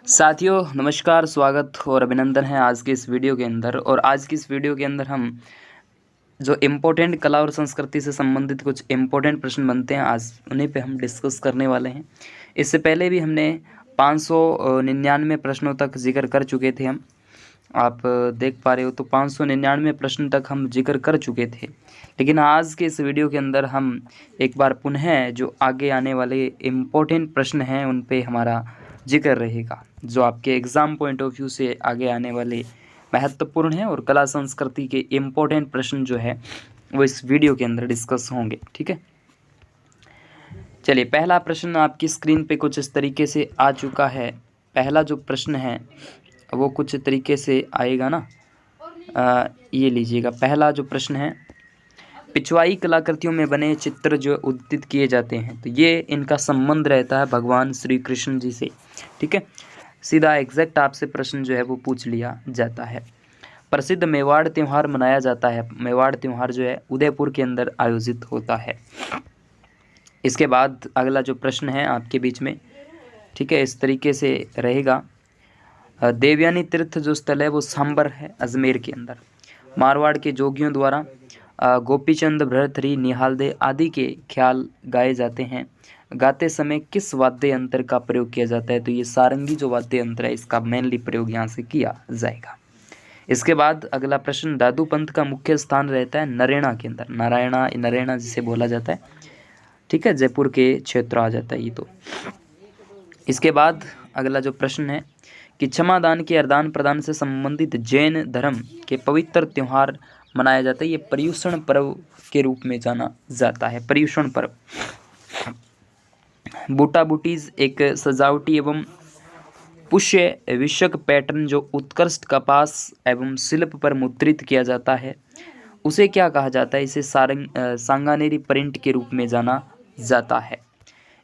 साथियों नमस्कार, स्वागत और अभिनंदन है आज के इस वीडियो के अंदर। और आज की इस वीडियो के अंदर हम जो इम्पोर्टेंट कला और संस्कृति से संबंधित कुछ इम्पोर्टेंट प्रश्न बनते हैं, आज उन्हीं पे हम डिस्कस करने वाले हैं। इससे पहले भी हमने 599 प्रश्नों तक जिक्र कर चुके थे। हम आप देख पा रहे हो तो 599 प्रश्न तक हम जिक्र कर चुके थे। लेकिन आज के इस वीडियो के अंदर हम एक बार पुनः जो आगे आने वाले इम्पोर्टेंट प्रश्न हैं उन पे हमारा जिक्र रहेगा, जो आपके एग्ज़ाम पॉइंट ऑफ व्यू से आगे आने वाले महत्वपूर्ण हैं। और कला संस्कृति के इम्पोर्टेंट प्रश्न जो है वो इस वीडियो के अंदर डिस्कस होंगे। ठीक है, चलिए पहला प्रश्न आपकी स्क्रीन पे कुछ इस तरीके से आ चुका है। पहला जो प्रश्न है वो कुछ तरीके से आएगा ना, ये लीजिएगा। पहला जो प्रश्न है, पिछवाई कलाकृतियों में बने चित्र जो उदित किए जाते हैं, तो ये इनका संबंध रहता है भगवान श्री कृष्ण जी से। ठीक है, सीधा एग्जैक्ट आपसे प्रश्न जो है वो पूछ लिया जाता है। प्रसिद्ध मेवाड़ त्यौहार मनाया जाता है। मेवाड़ त्यौहार जो है उदयपुर के अंदर आयोजित होता है। इसके बाद अगला जो प्रश्न है आपके बीच में, ठीक है, इस तरीके से रहेगा। देवयानी तीर्थ जो स्थल है वो सांबर है, अजमेर के अंदर। मारवाड़ के जोगियों द्वारा गोपीचंद भरथरी निहालदे आदि के ख्याल गाए जाते हैं। गाते समय किस वाद्य यंत्र का प्रयोग किया जाता है? तो ये सारंगी जो वाद्य यंत्र है इसका मेनली प्रयोग यहाँ से किया जाएगा। इसके बाद अगला प्रश्न, दादू पंथ का मुख्य स्थान रहता है नरेना के अंदर। नरेना जिसे बोला जाता है, ठीक है, जयपुर के क्षेत्र आ जाता है ये तो। इसके बाद अगला जो प्रश्न है कि क्षमादान के आदान प्रदान से संबंधित जैन धर्म के पवित्र त्यौहार मनाया जाता है। ये पर्युषण पर्व के रूप में जाना जाता है। पर्युषण पर्व। बूटा बूटीज एक सजावटी एवं पुष्य विषयक पैटर्न जो उत्कृष्ट कपास एवं शिल्प पर मुद्रित किया जाता है, उसे क्या कहा जाता है? इसे सांगानेरी प्रिंट के रूप में जाना जाता है।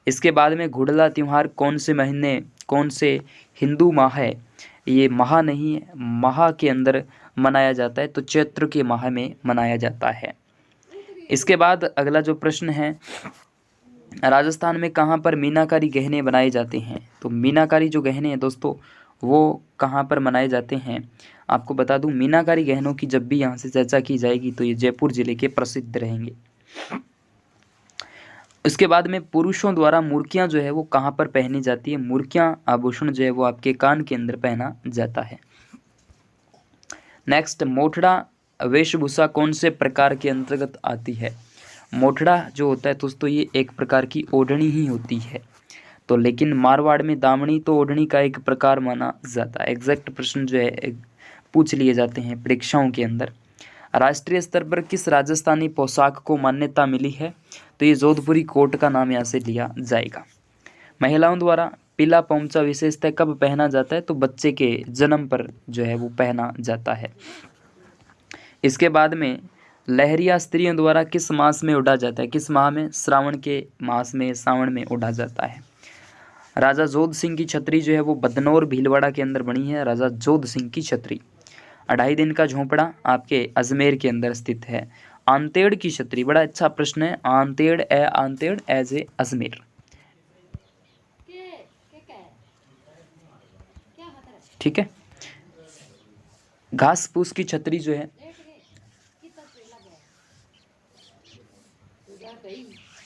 इसके बाद में घुड़ला त्यौहार कौन से महीने, कौन से हिंदू माह है? ये माह नहीं है, माह के अंदर मनाया जाता है, तो चैत्र के माह में मनाया जाता है। इसके बाद अगला जो प्रश्न है, राजस्थान में कहाँ पर मीनाकारी गहने बनाए जाते हैं? तो मीनाकारी जो गहने हैं दोस्तों वो कहाँ पर बनाए जाते हैं? आपको बता दूं, मीनाकारी गहनों की जब भी यहाँ से चर्चा की जाएगी तो ये जयपुर जिले के प्रसिद्ध रहेंगे। इसके बाद में पुरुषों द्वारा मुर्कियाँ जो है वो कहाँ पर पहनी जाती है? मुर्कियाँ आभूषण जो है वो आपके कान के अंदर पहना जाता है। नेक्स्ट, मोठड़ा वेशभूषा कौन से प्रकार के अंतर्गत आती है? मोठड़ा जो होता है दोस्तों ये एक प्रकार की ओढ़नी ही होती है, तो लेकिन मारवाड़ में दामनी तो ओढ़नी का एक प्रकार माना जाता है। एग्जैक्ट प्रश्न जो है पूछ लिए जाते हैं परीक्षाओं के अंदर। राष्ट्रीय स्तर पर किस राजस्थानी पोशाक को मान्यता मिली है? तो ये जोधपुरी कोट का नाम यहाँ से लिया जाएगा। महिलाओं द्वारा पीला पोंचा विशेषतः कब पहना जाता है? तो बच्चे के जन्म पर जो है वो पहना जाता है। इसके बाद में लहरिया स्त्रियों द्वारा किस मास में उड़ा जाता है? किस माह में? श्रावण के मास में, सावन में उड़ा जाता है। राजा जोध सिंह की छतरी जो है वो बदनौर भीलवाड़ा के अंदर बनी है। राजा जोध सिंह की छतरी। 2.5 दिन का झोंपड़ा आपके अजमेर के अंदर स्थित है। आंतेड़ की छतरी, बड़ा अच्छा प्रश्न है। आंतेड़ एज ए अजमेर। ठीक है, घास फूस की छतरी जो है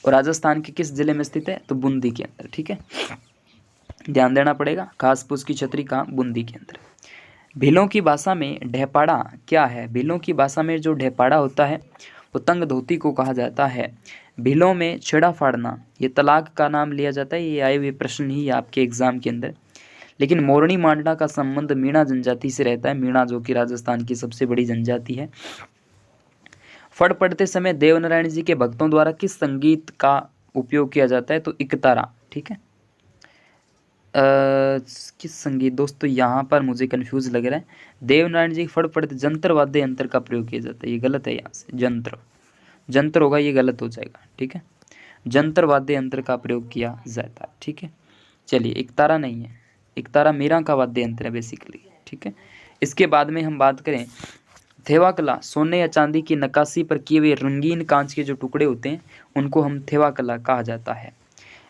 और राजस्थान के किस जिले में स्थित है? तो बूंदी के अंदर। ठीक है, ध्यान देना पड़ेगा। घास फूस की छतरी कहाँ? बूंदी के अंदर। भीलों की भाषा में ढेपाड़ा क्या है? भीलों की भाषा में जो ढेपाड़ा होता है वो तंग धोती को कहा जाता है। भीलों में छेड़ा फाड़ना ये तलाक का नाम लिया जाता है। ये आए हुए प्रश्न ही आपके एग्जाम के अंदर। लेकिन मोरनी मांडना का संबंध मीणा जनजाति से रहता है। मीणा जो कि राजस्थान की सबसे बड़ी जनजाति है। फड़ पड़ते समय देवनारायण जी के भक्तों द्वारा किस संगीत का उपयोग किया जाता है? तो इकतारा। ठीक है, किस संगीत दोस्तों, यहाँ पर मुझे कंफ्यूज लग रहा है। देवनारायण जी फड़ पड़ते जंत्र वाद्य यंत्र का प्रयोग किया जाता है, ये गलत है। यहाँ से जंत्र होगा, ये गलत हो जाएगा। ठीक है, जंत्र वाद्य यंत्र का प्रयोग किया जाता है। ठीक है, चलिए इकतारा नहीं है, इकतारा मीरा का वाद्य यंत्र है बेसिकली। ठीक है, इसके बाद में हम बात करें थेवा कला, सोने या चांदी की नक्काशी पर किए हुए रंगीन कांच के जो टुकड़े होते हैं उनको हम थेवा कला कहा जाता है।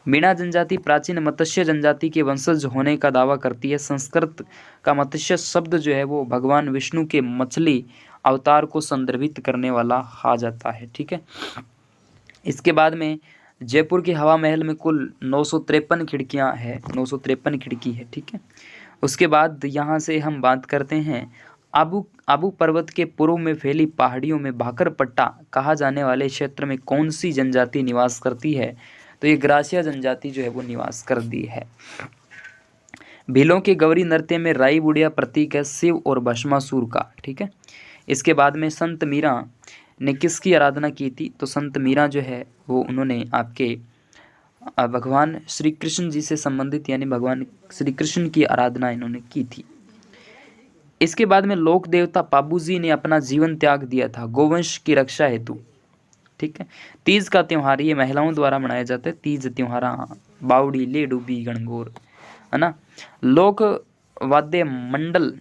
मीणा जनजाति प्राचीन मत्स्य जनजाति के वंशज होने का दावा करती है। संस्कृत का मत्स्य शब्द जो है वो भगवान विष्णु के मछली अवतार को संदर्भित करने वाला आ जाता है। ठीक है। इसके बाद में जयपुर के हवा महल में कुल 953 खिड़कियां है, 953 खिड़की है। ठीक है। उसके बाद यहाँ से हम बात करते हैं आबू पर्वत के पूर्व में फैली पहाड़ियों में भाकरपट्टा कहा जाने वाले क्षेत्र में कौन सी जनजाति निवास करती है? तो ये ग्रासिया जनजाति जो है वो निवास कर दी है। भीलों के गौरी नृत्य में राई बुढ़िया प्रतीक है शिव और भस्मासुर का। ठीक है। इसके बाद में संत मीरा ने किसकी आराधना की थी? तो संत मीरा जो है वो उन्होंने आपके भगवान श्री कृष्ण जी से संबंधित यानी भगवान श्री कृष्ण की आराधना इन्होंने की थी। इसके बाद में लोक देवता पाबूजी ने अपना जीवन त्याग दिया था गोवंश की रक्षा हेतु। ठीक है। तीज का त्योहार ये महिलाओं द्वारा मनाया जाता है। तीज त्योहार बावड़ी ले डूबी गणगौर है ना। लोक वाद्य मंडल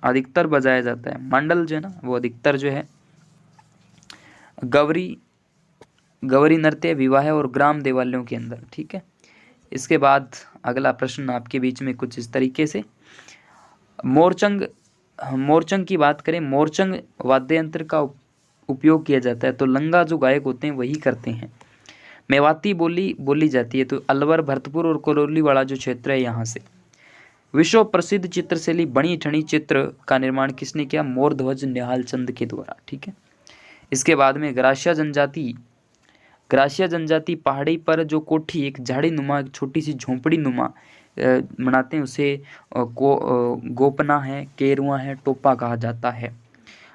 अधिकतर बजाया जाता है। मंडल जो है ना वो अधिकतर जो है गौरी नृत्य विवाह और ग्राम देवालयों के अंदर। ठीक है। इसके बाद अगला प्रश्न आपके बीच में कुछ इस तरीके से मोरचंग की बात करें। मोरचंग वाद्य यंत्र का उपयोग किया जाता है तो लंगा जो गायक होते हैं वही करते हैं। मेवाती बोली जाती है तो अलवर भरतपुर और करौली वाला जो क्षेत्र है यहाँ से। विश्व प्रसिद्ध चित्रशैली बनी ठनी चित्र का निर्माण किसने किया? मोरध्वज निहाल चंद के द्वारा। ठीक है। इसके बाद में ग्रासिया जनजाति पहाड़ी पर जो कोठी एक झाड़ी नुमा छोटी सी झोंपड़ी नुमा बनाते हैं उसे गोपना है, केरुआ है, टोपा कहा जाता है।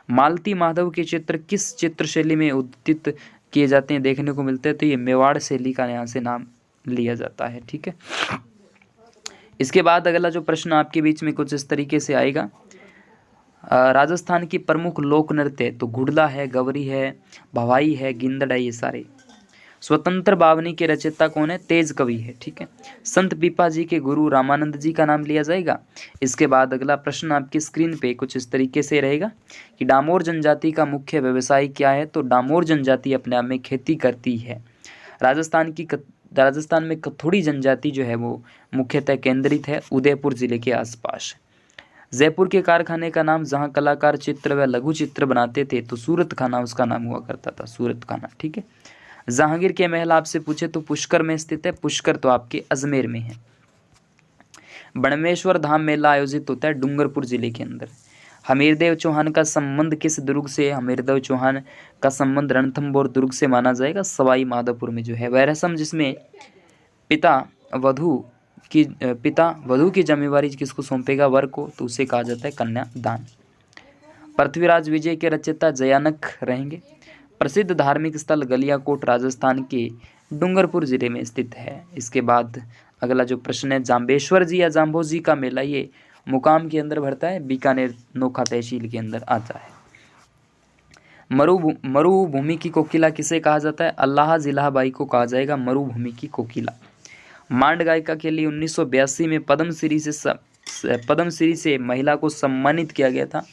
मालती माधव के चित्र किस चित्र शैली में उदित किए जाते हैं देखने को मिलते हैं? तो ये मेवाड़ शैली का यहाँ से नाम लिया जाता है। ठीक है। इसके बाद अगला जो प्रश्न आपके बीच में कुछ इस तरीके से आएगा। राजस्थान की प्रमुख लोक नृत्य तो घुड़ला है, गवरी है, भवाई है, गिंदड़ है, ये सारे। स्वतंत्र बावनी के रचयिता कौन है? तेज कवि है। ठीक है। संत पीपा जी के गुरु रामानंद जी का नाम लिया जाएगा। इसके बाद अगला प्रश्न आपकी स्क्रीन पे कुछ इस तरीके से रहेगा कि डामोर जनजाति का मुख्य व्यवसाय क्या है? तो डामोर जनजाति अपने आप में खेती करती है। राजस्थान में कथोड़ी जनजाति जो है वो मुख्यतः केंद्रित है उदयपुर जिले के आसपास। जयपुर के कारखाने का नाम जहाँ कलाकार चित्र व लघु चित्र बनाते थे तो सूरत खाना उसका नाम हुआ करता था, सूरत खाना। ठीक है। जहांगीर के महल आपसे पूछे तो पुष्कर में स्थित है। पुष्कर तो आपके अजमेर में है। बड़मेश्वर धाम मेला आयोजित होता है डूंगरपुर जिले के अंदर। हमीरदेव चौहान का संबंध किस दुर्ग से? हमीरदेव चौहान का संबंध रणथंभौर दुर्ग से माना जाएगा, सवाई माधोपुर में जो है। वह रस्म जिसमें पिता वधू की जिम्मेवारी किसको सौंपेगा? वर को, तो उसे कहा जाता है कन्यादान। पृथ्वीराज विजय के रचयिता जयानक रहेंगे। प्रसिद्ध धार्मिक स्थल गलियाकोट राजस्थान के डूंगरपुर जिले में स्थित है। इसके बाद अगला जो प्रश्न है जाम्बेश्वर जी या जाम्बोजी का मेला ये मुकाम के अंदर भरता है, बीकानेर नोखा तहसील के अंदर आता है। मरुभूमि की कोकिला किसे कहा जाता है? अल्लाह जिलाबाई को कहा जाएगा मरुभूमि की कोकिला। मांड गायिका के लिए 1982 में पद्मश्री से महिला को सम्मानित किया गया था,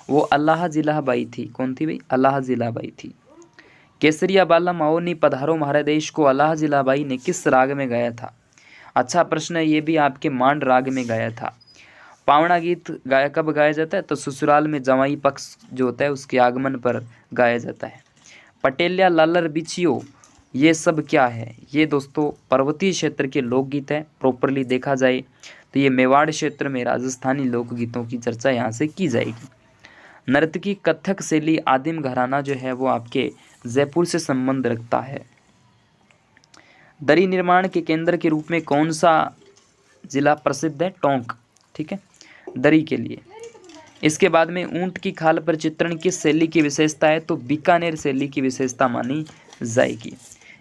वो अल्लाह जिलाबाई थी। कौन थी भाई? अल्लाह जिलाबाई थी। केसरिया बाला माओनी पधारो हमारे देश को अल्लाह जिलाबाई ने किस राग में गाया था? अच्छा प्रश्न है, ये भी आपके मांड राग में गाया था। पावना गीत कब गाया जाता है? तो ससुराल में जवाई पक्ष जो होता है उसके आगमन पर गाया जाता है। पटेलिया लालर बिछियो ये सब क्या है? ये दोस्तों पर्वतीय क्षेत्र के लोकगीत है। प्रॉपरली देखा जाए तो ये मेवाड़ क्षेत्र में राजस्थानी लोकगीतों की चर्चा यहाँ से की जाएगी। नर्तकी कथक शैली आदिम घराना जो है वो आपके जयपुर से संबंध रखता है। दरी निर्माण के केंद्र के रूप में कौन सा जिला प्रसिद्ध है? टोंक। ठीक है, दरी के लिए। इसके बाद में ऊंट की खाल पर चित्रण किस शैली की विशेषता है? तो बीकानेर शैली की विशेषता मानी जाएगी।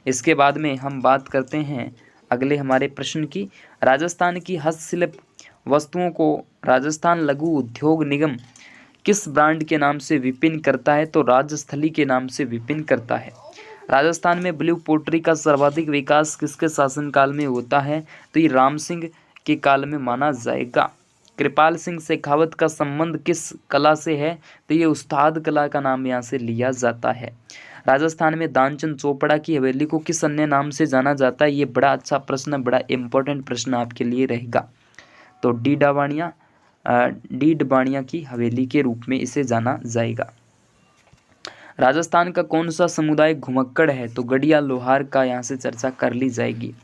इसके बाद में हम बात करते हैं अगले हमारे प्रश्न की। राजस्थान की हस्तशिल्प वस्तुओं को राजस्थान लघु उद्योग निगम किस ब्रांड के नाम से विपिन करता है? तो राजस्थली के नाम से विपिन करता है। राजस्थान में ब्लू पोट्री का सर्वाधिक विकास किसके शासनकाल में होता है? तो ये राम सिंह के काल में माना जाएगा। कृपाल सिंह शेखावत का संबंध किस कला से है? तो ये उस्ताद कला का नाम यहाँ से लिया जाता है। राजस्थान में दानचंद चोपड़ा की हवेली को किस अन्य नाम से जाना जाता है? ये बड़ा अच्छा प्रश्न, बड़ा इंपॉर्टेंट प्रश्न आपके लिए रहेगा। तो डीडवाणिया की हवेली के रूप में इसे जाना जाएगा। राजस्थान का कौन सा समुदाय घुमक्कड़ है? तो गढ़िया लोहार का यहाँ से चर्चा कर ली जाएगी।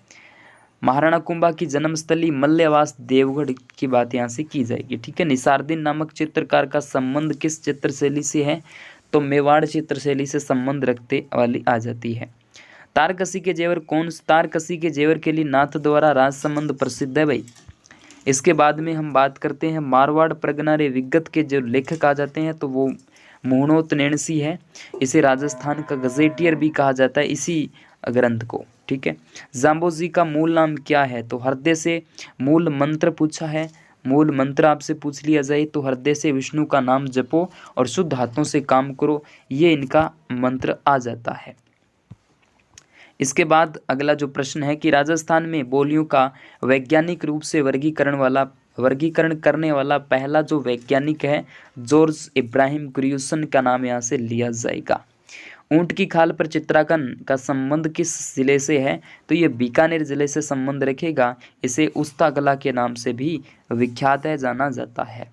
महाराणा कुंभा की जन्मस्थली मल्यवास देवगढ़ की बात यहाँ से की जाएगी। ठीक है। निसारदीन नामक चित्रकार का संबंध किस चित्रशैली से है? तो मेवाड़ चित्रशैली से संबंध रखते वाली आ जाती है। तारकसी के जेवर के लिए नाथ द्वारा राज संबंध प्रसिद्ध है भाई। इसके बाद में हम बात करते हैं मारवाड़ प्रगना रे विगत के जो लेखक आ जाते हैं, तो वो मोहनोत नैणसी है। इसे राजस्थान का गजेटियर भी कहा जाता है इसी ग्रंथ को। ठीक है। जाम्बोजी का मूल नाम क्या है? तो हृदय से मूल मंत्र पूछा है। मूल मंत्र आपसे पूछ लिया जाए तो हृदय से विष्णु का नाम जपो और शुद्ध हाथों से काम करो, ये इनका मंत्र आ जाता है। इसके बाद अगला जो प्रश्न है कि राजस्थान में बोलियों का वैज्ञानिक रूप से वर्गीकरण करने वाला पहला जो वैज्ञानिक है जॉर्ज इब्राहिम क्रियूसन का नाम यहाँ से लिया जाएगा। ऊंट की खाल पर चित्रांकन का संबंध किस जिले से है? तो ये बीकानेर जिले से संबंध रखेगा। इसे उस्ता कला के नाम से भी विख्यात है, जाना जाता है।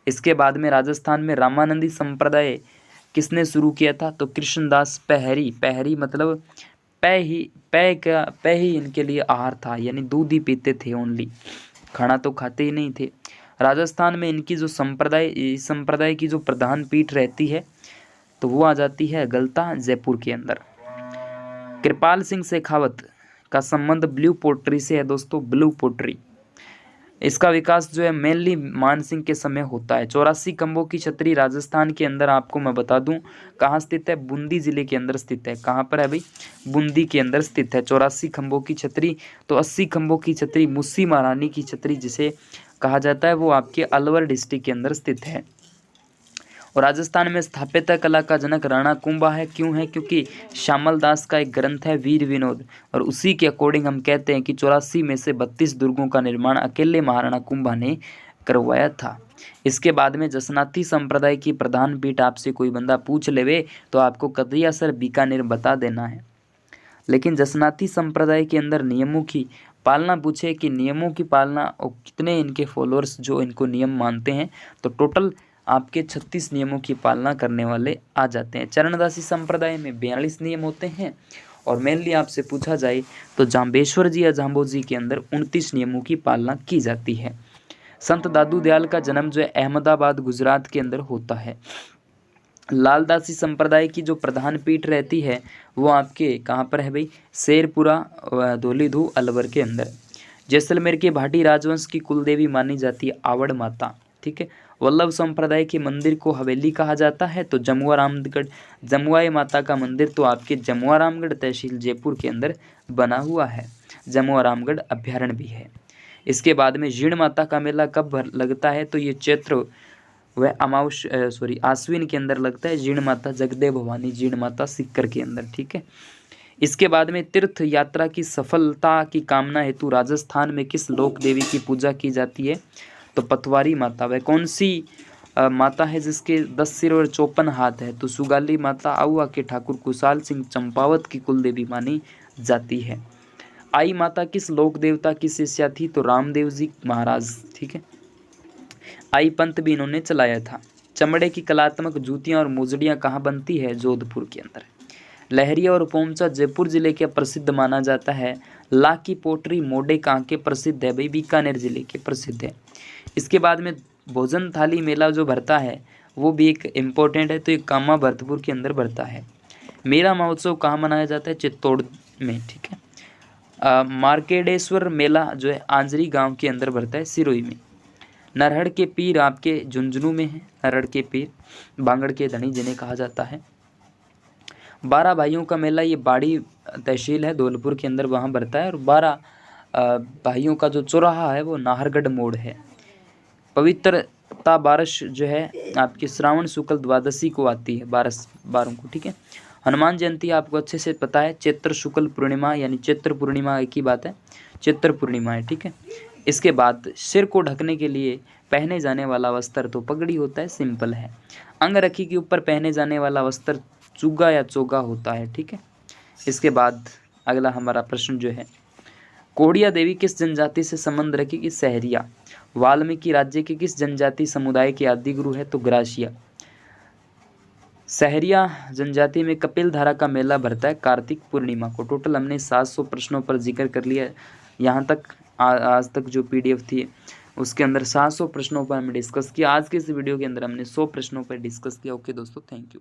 इसके बाद में राजस्थान में रामानंदी संप्रदाय किसने शुरू किया था? तो कृष्णदास पहरी मतलब पै ही इनके लिए आहार था, यानी दूध ही पीते थे ओनली, खाना तो खाते ही नहीं थे। राजस्थान में इनकी जो संप्रदाय की जो प्रधान पीठ रहती है तो वो आ जाती है गलता जयपुर के अंदर। कृपाल सिंह शेखावत का संबंध ब्लू पोट्री से है दोस्तों, ब्लू पोट्री। इसका विकास जो है मेनली मानसिंह के समय होता है। 84 खंभों की छतरी राजस्थान के अंदर आपको मैं बता दूं कहाँ स्थित है? बूंदी जिले के अंदर स्थित है। कहाँ पर है भाई? बूंदी के अंदर स्थित है 84 खंभों की छतरी। तो 80 खंभों की छतरी मुस्सी महारानी की छतरी जिसे कहा जाता है वो आपके अलवर डिस्ट्रिक्ट के अंदर स्थित है। और राजस्थान में स्थापत्य कला का जनक राणा कुंभा है। क्यों है? क्योंकि श्यामल दास का एक ग्रंथ है वीर विनोद, और उसी के अकॉर्डिंग हम कहते हैं कि 84 में से 32 दुर्गों का निर्माण अकेले महाराणा कुंभा ने करवाया था। इसके बाद में जसनाती संप्रदाय की प्रधान पीठ आपसे कोई बंदा पूछ लेवे तो आपको कदिया सर बीकानेर बता देना है। लेकिन जसनाती संप्रदाय के अंदर नियमों की पालना पूछे कि नियमों की पालना और कितने इनके फॉलोअर्स जो इनको नियम मानते हैं, तो टोटल आपके 36 नियमों की पालना करने वाले आ जाते हैं। चरणदासी संप्रदाय में 42 नियम होते हैं, और मेनली आपसे पूछा जाए तो जाम्बेश्वर जी या जाम्बोजी के अंदर 29 नियमों की पालना की जाती है। संत दादू दयाल का जन्म जो है अहमदाबाद गुजरात के अंदर होता है। लालदासी संप्रदाय की जो प्रधान पीठ रहती है वो आपके कहाँ पर है भाई? शेरपुरा धौलीधू अलवर के अंदर। जैसलमेर के भाटी राजवंश की कुलदेवी मानी जाती है आवड़ माता। ठीक है। वल्लभ संप्रदाय के मंदिर को हवेली कहा जाता है। तो जमुआई माता का मंदिर तो आपके जमुआ रामगढ़ तहसील जयपुर के अंदर बना हुआ है। जमुआ रामगढ़ अभ्यारण्य भी है। इसके बाद में जीर्ण माता का मेला कब लगता है? तो ये चैत्र आश्विन के अंदर लगता है। जीर्ण माता जगदेव भवानी जीर्ण माता सिक्कर के अंदर। ठीक है। इसके बाद में तीर्थ यात्रा की सफलता की कामना हेतु राजस्थान में किस लोक देवी की पूजा की जाती है? तो पतवारी माता। वह कौन सी माता है जिसके 10 सिर और 54 हाथ है? तो सुगाली माता आउआ के ठाकुर कुशाल सिंह चंपावत की कुलदेवी मानी जाती है। आई माता किस लोक देवता की शिष्या थी? तो रामदेव जी महाराज। ठीक है। आई पंथ भी इन्होंने चलाया था। चमड़े की कलात्मक जूतियां और मोजड़ियां कहाँ बनती है? जोधपुर के अंदर। लहरिया और पोमचा जयपुर जिले के प्रसिद्ध माना जाता है। ला की पोटरी मोडे कहाँ के प्रसिद्ध है भाई? बीकानेर जिले के प्रसिद्ध है। इसके बाद में भोजन थाली मेला जो भरता है वो भी एक इम्पोर्टेंट है। तो ये कामा भरतपुर के अंदर भरता है। मेला महोत्सव कहाँ मनाया जाता है? चित्तौड़ में। ठीक है। मार्केडेश्वर मेला जो है आंजरी गांव के अंदर भरता है, सिरोही में। नरहड़ के पीर आपके झुंझुनू में है। नरहड़ के पीर बांगड़ के धनी जिन्हें कहा जाता है। 12 भाइयों का मेला ये बाड़ी तहसील है धौलपुर के अंदर, वहाँ भरता है। और 12 भाइयों का जो चौराहा है वो नाहरगढ़ मोड़ है। पवित्रता बारस जो है आपकी श्रावण शुक्ल द्वादशी को आती है, 12 को। ठीक है। हनुमान जयंती आपको अच्छे से पता है, चैत्र शुक्ल पूर्णिमा यानी चैत्र पूर्णिमा एक ही बात है, चैत्र पूर्णिमा है। ठीक है। इसके बाद सिर को ढकने के लिए पहने जाने वाला वस्त्र तो पगड़ी होता है, सिंपल है। अंगरखी के ऊपर पहने जाने वाला वस्त्र चुगा या चोगा होता है। ठीक है, इसके बाद अगला हमारा प्रश्न जो है, कोड़िया देवी किस जनजाति से संबंध रखेगी? सहरिया। वाल्मीकि राज्य के किस जनजाति समुदाय के आदि गुरु है? तो ग्रासिया। सहरिया जनजाति में कपिल धारा का मेला भरता है कार्तिक पूर्णिमा को। टोटल हमने 700 प्रश्नों पर जिक्र कर लिया। यहाँ तक आज तक जो PDF थी उसके अंदर 700 प्रश्नों पर हमने डिस्कस किया। आज के इस वीडियो के अंदर हमने 100 प्रश्नों पर डिस्कस किया। ओके दोस्तों, थैंक यू।